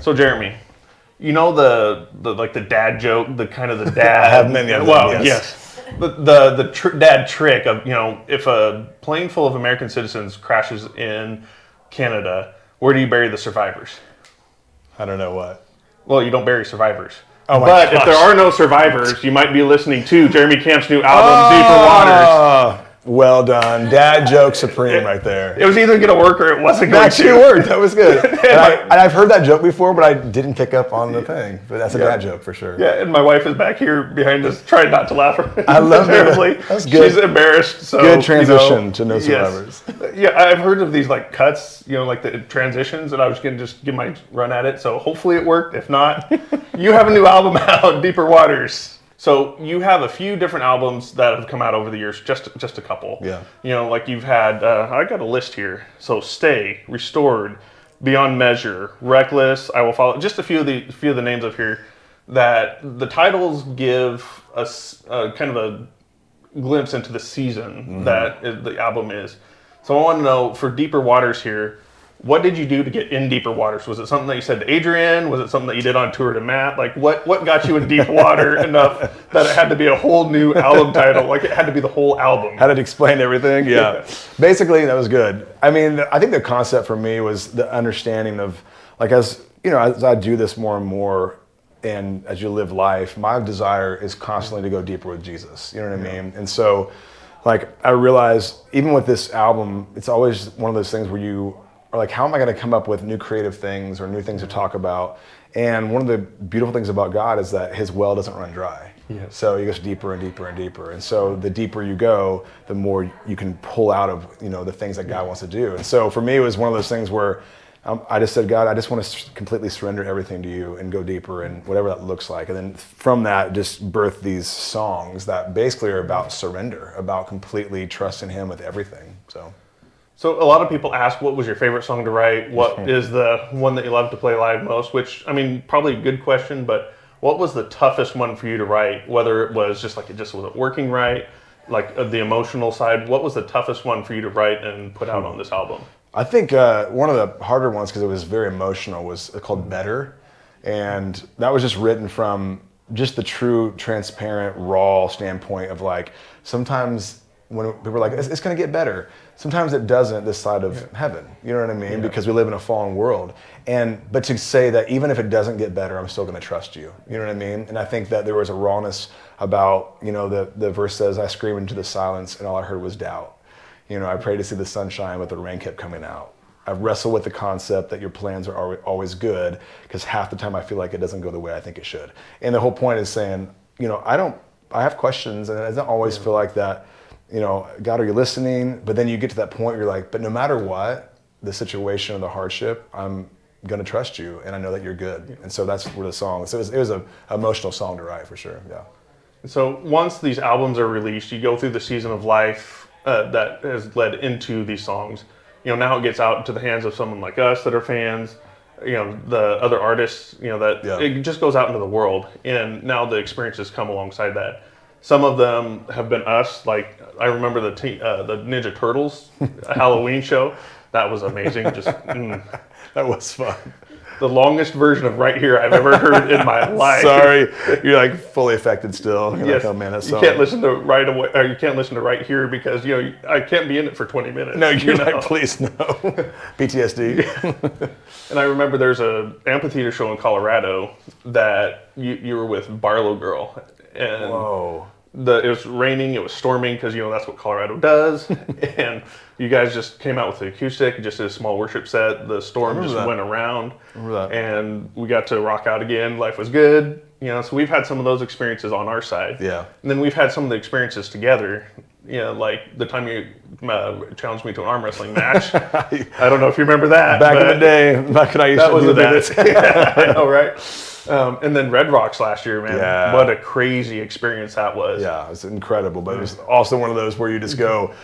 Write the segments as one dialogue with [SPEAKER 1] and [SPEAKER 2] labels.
[SPEAKER 1] So Jeremy, you know the dad joke, the kind of the dad.
[SPEAKER 2] I have many of them.
[SPEAKER 1] Well, yes. The dad trick of, if a plane full of American citizens crashes in Canada, where do you bury the survivors?
[SPEAKER 2] I don't know what.
[SPEAKER 1] Well, you don't bury survivors.
[SPEAKER 2] Oh my
[SPEAKER 1] But
[SPEAKER 2] gosh.
[SPEAKER 1] if there are no survivors, you might be listening to Jeremy Camp's new album, Deeper Waters.
[SPEAKER 2] Well done. Dad joke supreme right there.
[SPEAKER 1] It was either going to work or it wasn't going
[SPEAKER 2] Actually
[SPEAKER 1] to.
[SPEAKER 2] worked. That was good. And I've heard that joke before, but I didn't pick up on the thing. But that's a dad joke for sure.
[SPEAKER 1] Yeah, and my wife is back here behind us trying not to laugh.
[SPEAKER 2] I love
[SPEAKER 1] terribly.
[SPEAKER 2] That's good.
[SPEAKER 1] She's embarrassed. So,
[SPEAKER 2] Good transition to no survivors.
[SPEAKER 1] Yes. Yeah, I've heard of these like cuts, like the transitions, and I was going to just give my run at it. So hopefully it worked. If not, you have a new album out, Deeper Waters. So you have a few different albums that have come out over the years, just a couple.
[SPEAKER 2] Yeah.
[SPEAKER 1] Like you've had, I got a list here. So Stay, Restored, Beyond Measure, Reckless, I Will Follow. Just a few of the names up here that the titles give us kind of a glimpse into the season that the album is. So I want to know, for Deeper Waters here, what did you do to get in Deeper Waters? Was it something that you said to Adrian? Was it something that you did on tour to Matt? Like, what got you in deep water enough that it had to be a whole new album title? Like, it had to be the whole album.
[SPEAKER 2] Had it explain everything? Yeah. Basically, that was good. I mean, I think the concept for me was the understanding of, like, as I do this more and more, and as you live life, my desire is constantly to go deeper with Jesus. You know what I mean? And so, like, I realize, even with this album, it's always one of those things where you are like, how am I going to come up with new creative things or new things to talk about? And one of the beautiful things about God is that his well doesn't run dry.
[SPEAKER 1] Yes.
[SPEAKER 2] So he goes deeper and deeper and deeper. And so the deeper you go, the more you can pull out of, the things that God wants to do. And so for me, it was one of those things where I just said, God, I just want to completely surrender everything to you and go deeper and whatever that looks like. And then from that, just birth these songs that basically are about surrender, about completely trusting him with everything.
[SPEAKER 1] So a lot of people ask, what was your favorite song to write? What is the one that you love to play live most? Which, I mean, probably a good question, but what was the toughest one for you to write? Whether it was just like it just wasn't working right, like the emotional side, what was the toughest one for you to write and put out on this album?
[SPEAKER 2] I think one of the harder ones, because it was very emotional, was called Better. And that was just written from just the true, transparent, raw standpoint of like, sometimes when people are like, it's going to get better. Sometimes it doesn't this side of heaven. You know what I mean? Yeah. Because we live in a fallen world. But to say that even if it doesn't get better, I'm still going to trust you. You know what I mean? And I think that there was a rawness about, the verse says, I screamed into the silence and all I heard was doubt. I prayed to see the sunshine, but the rain kept coming out. I wrestle with the concept that your plans are always good, because half the time I feel like it doesn't go the way I think it should. And the whole point is saying, I have questions, and it doesn't always feel like that. God, are you listening? But then you get to that point where you're like, but no matter what, the situation or the hardship, I'm going to trust you, and I know that you're good. Yeah. And so that's where the song, so it was an emotional song to write for sure, yeah.
[SPEAKER 1] So once these albums are released, you go through the season of life that has led into these songs. Now it gets out into the hands of someone like us that are fans, the other artists, it just goes out into the world. And now the experiences come alongside that. Some of them have been us, like I remember the Ninja Turtles Halloween show. That was amazing.
[SPEAKER 2] That was fun.
[SPEAKER 1] The longest version of Right Here I've ever heard in my life.
[SPEAKER 2] Sorry, you're like fully affected still. You're
[SPEAKER 1] yes.
[SPEAKER 2] Like, oh man, that's
[SPEAKER 1] you can't listen to Right Away, or you can't listen to Right Here because I can't be in it for 20 minutes.
[SPEAKER 2] No, you're like, please no. PTSD.
[SPEAKER 1] And I remember there's a amphitheater show in Colorado that you were with Barlow Girl. And
[SPEAKER 2] whoa.
[SPEAKER 1] It was raining, it was storming, because that's what Colorado does. And you guys just came out with the acoustic, just did a small worship set. The storm just went around. And we got to rock out again. Life was good. So we've had some of those experiences on our side.
[SPEAKER 2] Yeah.
[SPEAKER 1] And then we've had some of the experiences together. Like the time you challenged me to an arm wrestling match. I don't know if you remember that.
[SPEAKER 2] Back in the day, back when I used to do that.
[SPEAKER 1] Yeah, I know, right? And then Red Rocks last year, man.
[SPEAKER 2] Yeah.
[SPEAKER 1] What a crazy experience that was.
[SPEAKER 2] Yeah, it was incredible. But it was also one of those where you just go,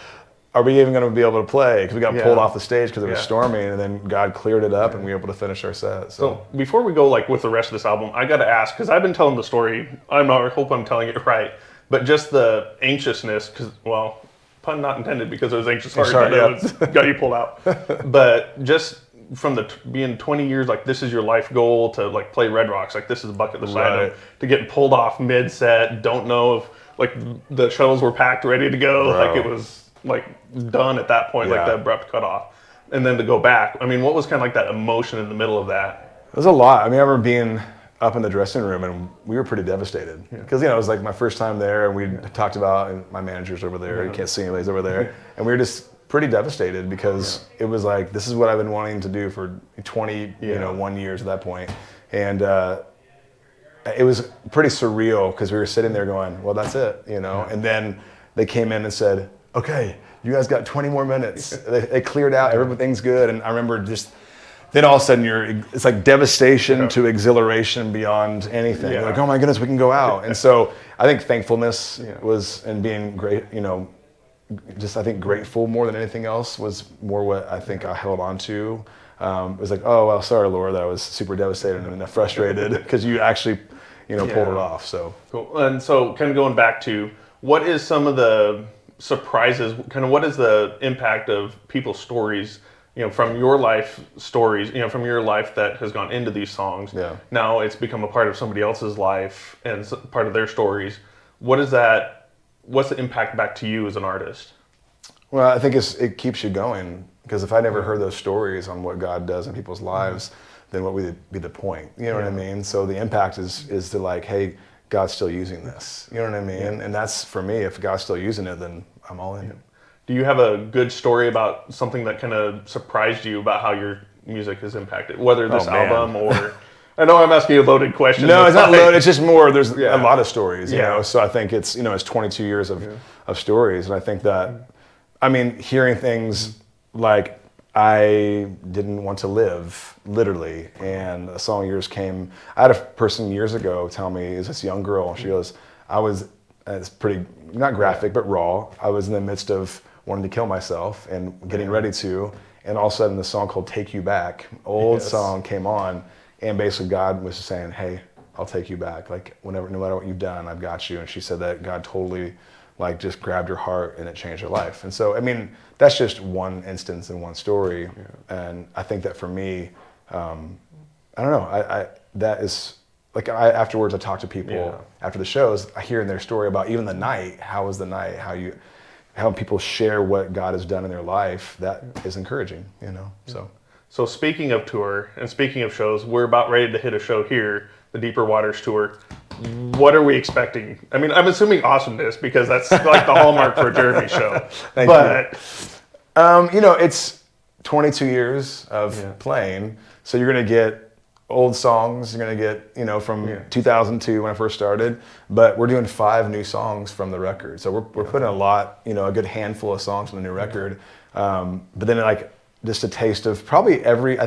[SPEAKER 2] are we even going to be able to play? Because we got pulled off the stage because it was storming, and then God cleared it up, and we were able to finish our set.
[SPEAKER 1] So before we go with the rest of this album, I got to ask, because I've been telling the story. I hope I'm telling it right. But just the anxiousness, because, well, pun not intended, because it was anxious heart that got you pulled out. But just from being 20 years, like this is your life goal to like play Red Rocks, like this is a bucket list
[SPEAKER 2] Right.
[SPEAKER 1] item, to getting pulled off mid set, don't know if like the shuttles were packed, ready to go,
[SPEAKER 2] Bro.
[SPEAKER 1] like it was like done at that point, like
[SPEAKER 2] Yeah.
[SPEAKER 1] the abrupt cutoff, and then to go back. I mean, what was kind of like that emotion in the middle of that?
[SPEAKER 2] It was a lot. I mean, I remember being up in the dressing room and we were pretty devastated because it was like my first time there, and we talked about, and my manager's over there. You can't see anybody's over there, and we were just pretty devastated because it was like, this is what I've been wanting to do for 1 years at that point, and it was pretty surreal because we were sitting there going, well, that's it, and then they came in and said, okay, you guys got 20 more minutes. They cleared out, everything's good, and I remember just. Then all of a sudden it's like devastation to exhilaration beyond anything. You're like, oh my goodness, we can go out. And so I think thankfulness was, and being great, just I think grateful more than anything else was more what I think I held on to. It was like, oh, well, sorry, Laura, that I was super devastated and frustrated because you actually, pulled it off. So
[SPEAKER 1] cool. And so kind of going back to what is some of the surprises, kind of what is the impact of people's stories, from your life stories, from your life that has gone into these songs.
[SPEAKER 2] Yeah.
[SPEAKER 1] Now it's become a part of somebody else's life and part of their stories. What's the impact back to you as an artist?
[SPEAKER 2] Well, I think it keeps you going, because if I never heard those stories on what God does in people's lives, then what would be the point? You know what I mean? So the impact is to like, hey, God's still using this. You know what I mean?
[SPEAKER 1] Yeah.
[SPEAKER 2] And that's, for me, if God's still using it, then I'm all in.
[SPEAKER 1] Do you have a good story about something that kind of surprised you about how your music has impacted, whether this album or... I know I'm asking you a loaded question.
[SPEAKER 2] No, it's not loaded. It's just more, there's a lot of stories, you
[SPEAKER 1] Yeah.
[SPEAKER 2] know? So I think it's 22 years of stories. And I think that, hearing things like, I didn't want to live, literally. And a song of yours came, I had a person years ago tell me, is this young girl, she goes, it's pretty, not graphic, but raw. I was in the midst of wanting to kill myself and getting ready to, and all of a sudden the song called Take You Back, old song came on, and basically God was just saying, hey, I'll take you back. Like, no matter what you've done, I've got you. And she said that God totally just grabbed her heart and it changed her life. And so, that's just one instance and one story. Yeah. And I think that for me, I don't know, that is, like, afterwards I talk to people after the shows, I hear in their story about even the night, how was the night, how people share what God has done in their life, that is encouraging, So
[SPEAKER 1] speaking of tour and speaking of shows, we're about ready to hit a show here, the Deeper Waters Tour. What are we expecting? I'm assuming awesomeness, because that's like the hallmark for a Jeremy show.
[SPEAKER 2] Thank you. It's 22 years of playing, so you're going to get old songs, you're going to get, from 2002 when I first started, but we're doing 5 new songs from the record. So we're putting a lot, a good handful of songs from the new record. But then just a taste of probably every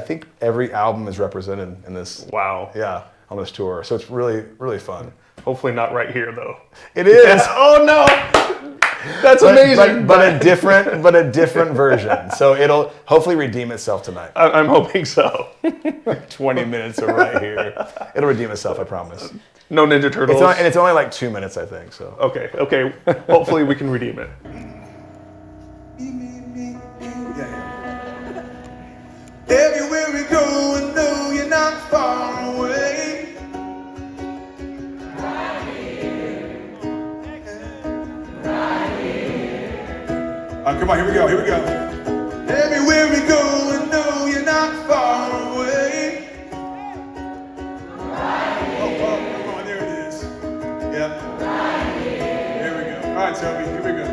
[SPEAKER 2] album is represented in this.
[SPEAKER 1] Wow.
[SPEAKER 2] Yeah, on this tour. So it's really, really fun.
[SPEAKER 1] Hopefully not right here though.
[SPEAKER 2] It is.
[SPEAKER 1] Yeah. Oh no. That's amazing.
[SPEAKER 2] But a different version. So it'll hopefully redeem itself tonight.
[SPEAKER 1] I'm hoping so.
[SPEAKER 2] 20 minutes are right here. It'll redeem itself, I promise.
[SPEAKER 1] No Ninja Turtles.
[SPEAKER 2] It's only like 2 minutes, I think. So
[SPEAKER 1] okay. Hopefully we can redeem it.
[SPEAKER 3] Everywhere we go, I know you're not far away. Right here. Come on, here we go. Everywhere we go, I know you're not far away. Right here. Oh, come on, there it is. Yep. Right here. There we go. All right, Toby, here we go.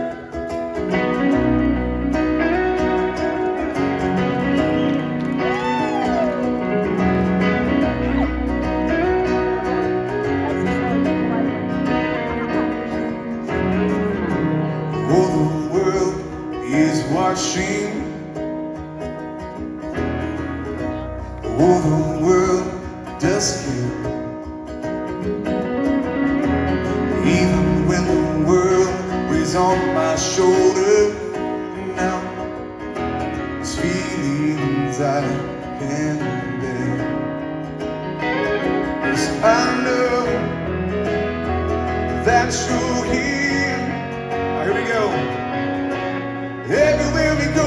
[SPEAKER 3] Watching, the world does care. Even when the world weighs on my shoulder, now it's feelings I can bear. 'Cause I know that you're here. Here we go. Everywhere we go, I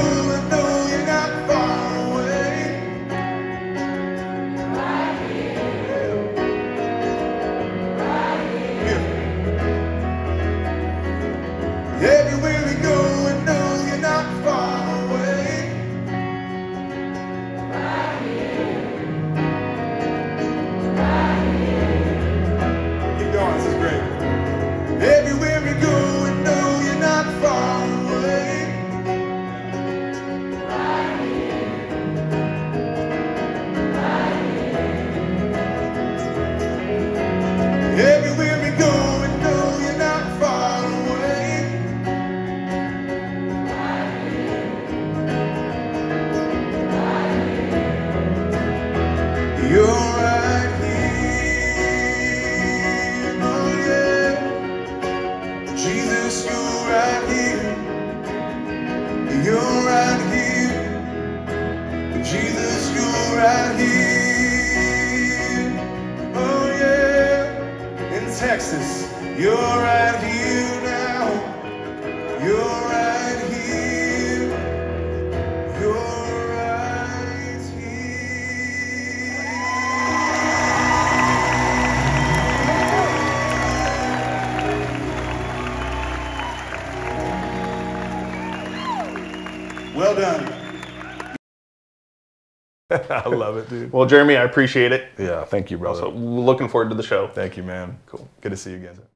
[SPEAKER 3] know you're not far away. You're right here. Jesus, you're right here. Oh yeah. In Texas, you're right here now. You're right here. You're right here. Well done.
[SPEAKER 2] I love it, dude.
[SPEAKER 1] Well, Jeremy, I appreciate it.
[SPEAKER 2] Yeah, thank you, brother.
[SPEAKER 1] So looking forward to the show.
[SPEAKER 2] Thank you, man. Cool. Good to see you again.